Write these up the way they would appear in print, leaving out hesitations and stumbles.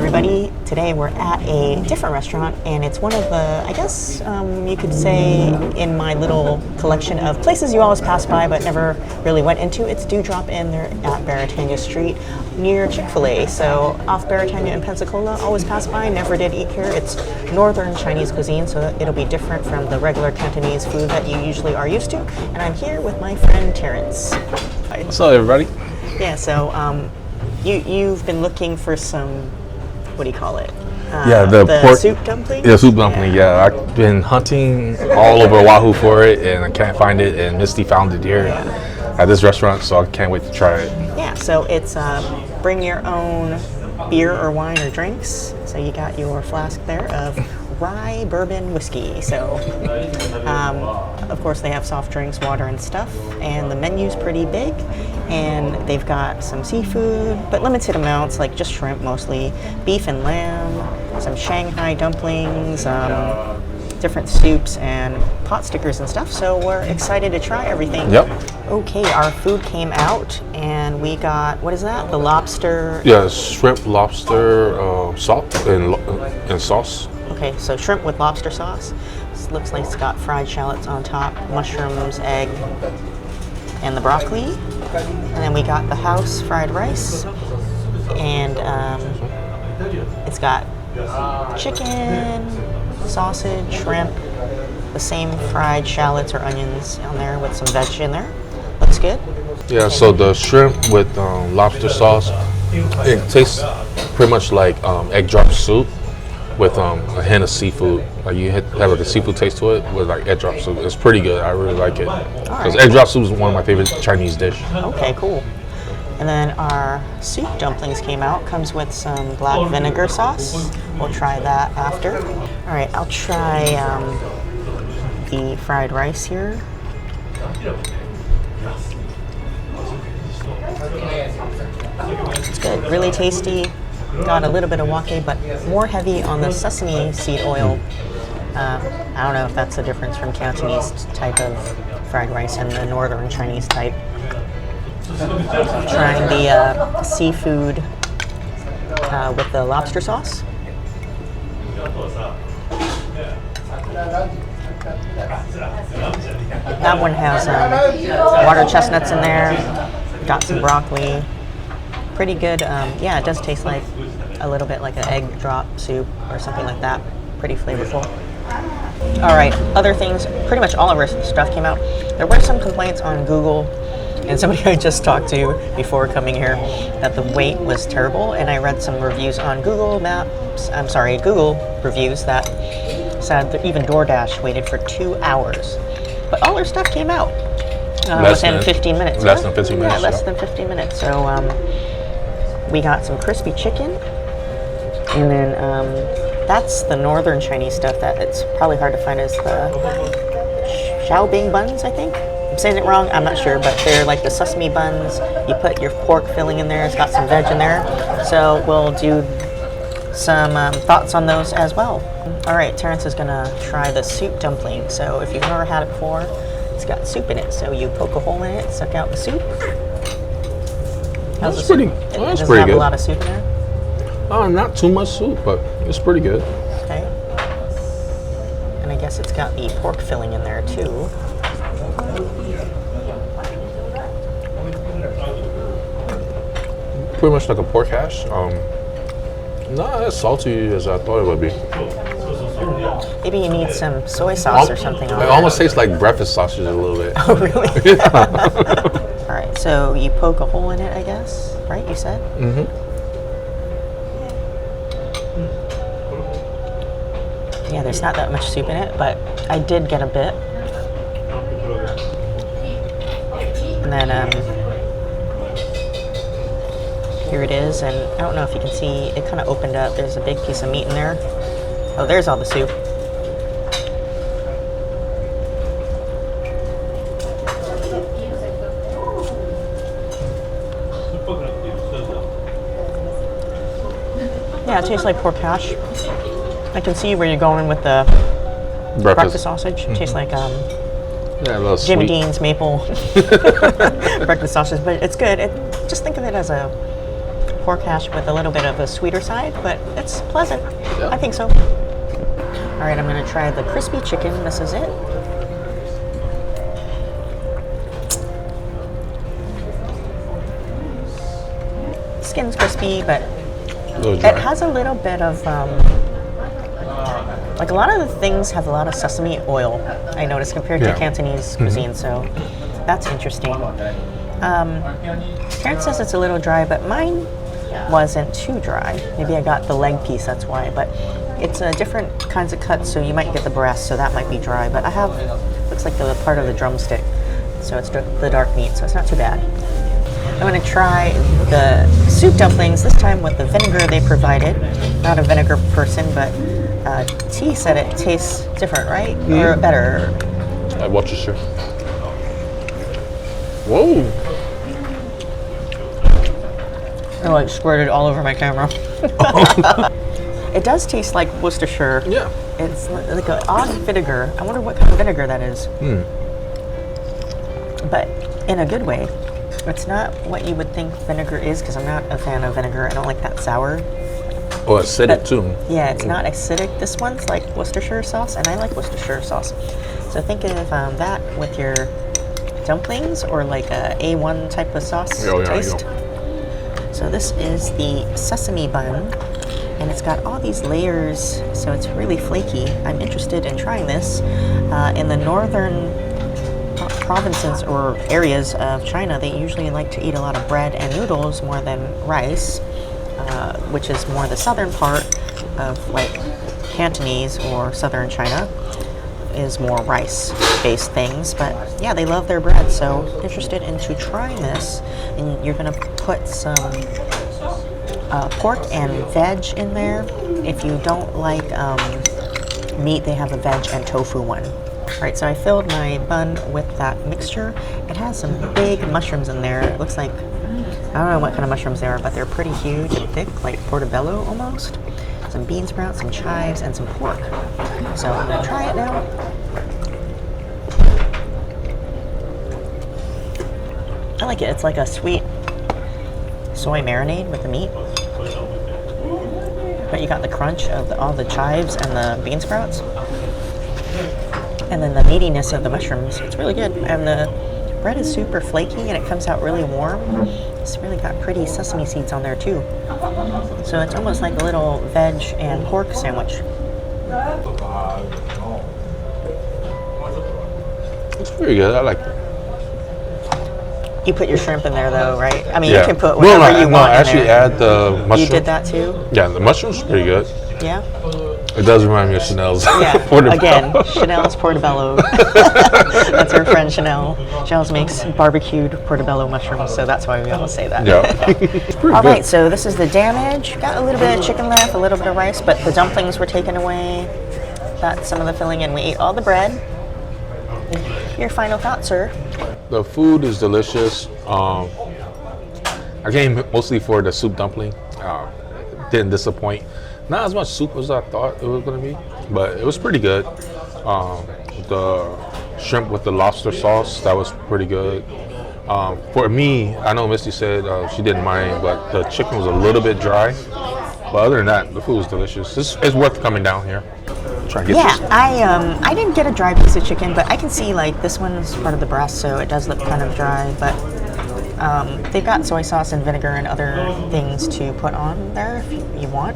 everybody. Today we're at a different restaurant, and it's one of the, I guess you could say, in my little collection of places you always pass by but never really went into. It's Dewdrop Inn. They're at Baratania Street near Chick-fil-A. So off Baratania in Pensacola, always pass by, never did eat here. It's northern Chinese cuisine, so it'll be different from the regular Cantonese food that you usually are used to. And I'm here with my friend Terrence. Hi. What's up, everybody? Yeah, so you've been looking for some, what do you call it? The pork soup dumpling? Yeah, soup dumpling, yeah. I've been hunting all over Oahu for it, and I can't find it, and Misty found it here at this restaurant, so I can't wait to try it. Yeah, so it's bring your own beer or wine or drinks. So you got your flask there of rye bourbon whiskey. So, of course, they have soft drinks, water, and stuff. And the menu's pretty big. And they've got some seafood, but limited amounts, like just shrimp mostly, beef and lamb, some Shanghai dumplings, different soups, and pot stickers and stuff. So we're excited to try everything. Yep. Okay, our food came out, and we got, what is that? The lobster? Yeah, shrimp, lobster, salt, and sauce. Okay, so shrimp with lobster sauce. This looks like it's got fried shallots on top, mushrooms, egg, and the broccoli. And then we got the house fried rice. And it's got chicken, sausage, shrimp, the same fried shallots or onions on there with some veg in there. Looks good. Yeah, okay. So the shrimp with lobster sauce, it tastes pretty much like egg drop soup with a hint of seafood. Like you have like a seafood taste to it with like egg drop soup. It's pretty good. I really like it. Because egg drop soup is one of my favorite Chinese dish. Okay, cool. And then our soup dumplings came out. Comes with some black vinegar sauce. We'll try that after. All right, I'll try the fried rice here. It's good, really tasty. Got a little bit of wake, but more heavy on the sesame seed oil. I don't know if that's the difference from Cantonese type of fried rice and the northern Chinese type. Trying the seafood with the lobster sauce. That one has water chestnuts in there. Got some broccoli. Pretty good. Yeah, it does taste like a little bit like an egg drop soup or something like that. Pretty flavorful. All right, other things. Pretty much all of our stuff came out. There were some complaints on Google, and somebody I just talked to before coming here that the wait was terrible. And I read some reviews on Google Maps. I'm sorry, Google reviews that said that even DoorDash waited for 2 hours. But all our stuff came out within 15 minutes. Less than 15 minutes. Yeah, less than 15 minutes. So we got some crispy chicken, and then that's the northern Chinese stuff that it's probably hard to find, is the xiaobing buns, I think. I'm saying it wrong, I'm not sure, but they're like the sesame buns. You put your pork filling in there, it's got some veg in there. So we'll do some thoughts on those as well. All right, Terrence is gonna try the soup dumpling. So if you've never had it before, it's got soup in it. So you poke a hole in it, suck out the soup. That's pretty good. Does it have a lot of soup in there? Not too much soup, but it's pretty good. Okay. And I guess it's got the pork filling in there too. Pretty much like a pork hash. Not as salty as I thought it would be. Maybe you need some soy sauce or something on it. It almost tastes like breakfast sausage a little bit. Oh, really? Yeah. All right, so you poke a hole in it, I guess, right? You said? Mm-hmm. Yeah, there's not that much soup in it, but I did get a bit. And then here it is, and I don't know if you can see, it kind of opened up. There's a big piece of meat in there. Oh, there's all the soup. Yeah, it tastes like pork hash. I can see where you're going with the breakfast sausage. It tastes like Jimmy Dean's maple breakfast sausage, but it's good. Just think of it as a pork hash with a little bit of a sweeter side, but it's pleasant. Yeah. I think so. All right, I'm gonna try the crispy chicken. This is it. Skin's crispy, but it has a little bit of, like a lot of the things have a lot of sesame oil, I noticed, compared to Cantonese cuisine, so that's interesting. Karen says it's a little dry, but mine wasn't too dry. Maybe I got the leg piece, that's why, but it's different kinds of cuts, so you might get the breast, so that might be dry, but I have, looks like the part of the drumstick, so it's the dark meat, so it's not too bad. I'm going to try the soup dumplings, this time with the vinegar they provided. Not a vinegar person, but T said it tastes different, right? Or better? Watch your shirt. Whoa! Oh, it squirted all over my camera. It does taste like Worcestershire. Yeah. It's like an odd vinegar. I wonder what kind of vinegar that is. But in a good way. It's not what you would think vinegar is, because I'm not a fan of vinegar. I don't like that sour. Oh, acidic too. Yeah, it's not acidic. This one's like Worcestershire sauce, and I like Worcestershire sauce. So think of that with your dumplings, or like a A1 type of sauce taste. So this is the sesame bun, and it's got all these layers, so it's really flaky. I'm interested in trying this. In the northern provinces or areas of China, they usually like to eat a lot of bread and noodles more than rice, which is more the southern part of like Cantonese or southern China is more rice-based things. But yeah, they love their bread, so interested into trying this. And you're gonna put some pork and veg in there. If you don't like meat, they have a veg and tofu one. Right, so I filled my bun with that mixture. It has some big mushrooms in there. It looks like, I don't know what kind of mushrooms they are, but they're pretty huge and thick, like portobello almost. Some bean sprouts, some chives, and some pork. So I'm gonna try it now. I like it. It's like a sweet soy marinade with the meat. But you got the crunch of all the chives and the bean sprouts. And then the meatiness of the mushrooms. It's really good. And the bread is super flaky and it comes out really warm. It's really got pretty sesame seeds on there too. So it's almost like a little veg and pork sandwich. It's pretty good. I like it. You put your shrimp in there though, right? I mean, you can put whatever you want in I actually there. add the mushroom. You did that too? Yeah, the mushroom's pretty good. Yeah? It does remind me of Chanel's. Yeah, portobello. Again, Chanel's portobello. That's her friend Chanel. Chanel's makes barbecued portobello mushrooms, so that's why we always say that. Yeah. It's pretty All good. right, so this is the damage. Got a little bit of chicken left, a little bit of rice, but the dumplings were taken away. Got some of the filling, and we ate all the bread. Your final thoughts, sir? The food is delicious. I came mostly for the soup dumpling. Didn't disappoint. Not as much soup as I thought it was going to be, but it was pretty good. The shrimp with the lobster sauce, that was pretty good. For me, I know Misty said she didn't mind, but the chicken was a little bit dry. But other than that, the food was delicious. It's worth coming down here. Try to get I didn't get a dry piece of chicken, but I can see like this one's part of the breast, so it does look kind of dry. But they've got soy sauce and vinegar and other things to put on there if you want.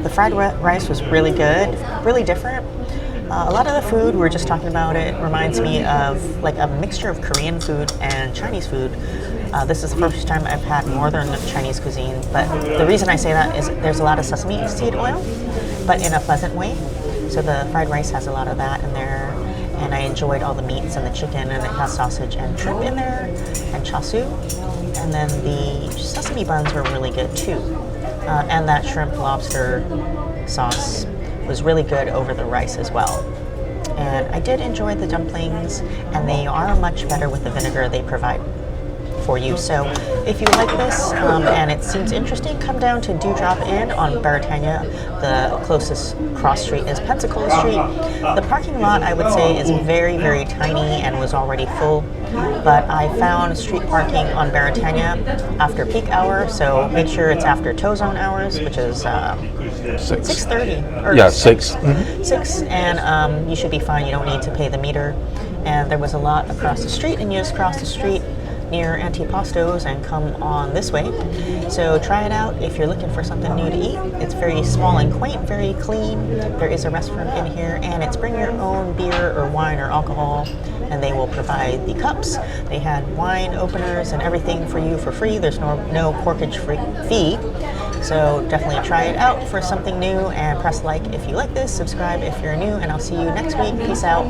The fried rice was really good, really different. A lot of the food, we were just talking about it, reminds me of like a mixture of Korean food and Chinese food. This is the first time I've had northern Chinese cuisine, but the reason I say that is there's a lot of sesame seed oil, but in a pleasant way. So the fried rice has a lot of that in there, and I enjoyed all the meats and the chicken, and it has sausage and shrimp in there, and chasu. And then the sesame buns were really good too. And that shrimp lobster sauce was really good over the rice as well. And I did enjoy the dumplings, and they are much better with the vinegar they provide. for you. So if you like this and it seems interesting, come down to Dewdrop Inn on Baratania. The closest cross street is Pensacola Street. The parking lot, I would say, is very, very tiny and was already full. But I found street parking on Baratania after peak hour, so make sure it's after tow zone hours, which is 6:30. Yeah, 6. 6, and you should be fine. You don't need to pay the meter. And there was a lot across the street, and you just cross the street near Antipastos and come on this way. So try it out if you're looking for something new to eat. It's very small and quaint, very clean. There is a restaurant in here, and it's bring your own beer or wine or alcohol, and they will provide the cups. They had wine openers and everything for you for free. There's no corkage fee. So definitely try it out for something new, and press like if you like this, subscribe if you're new, and I'll see you next week. Peace out.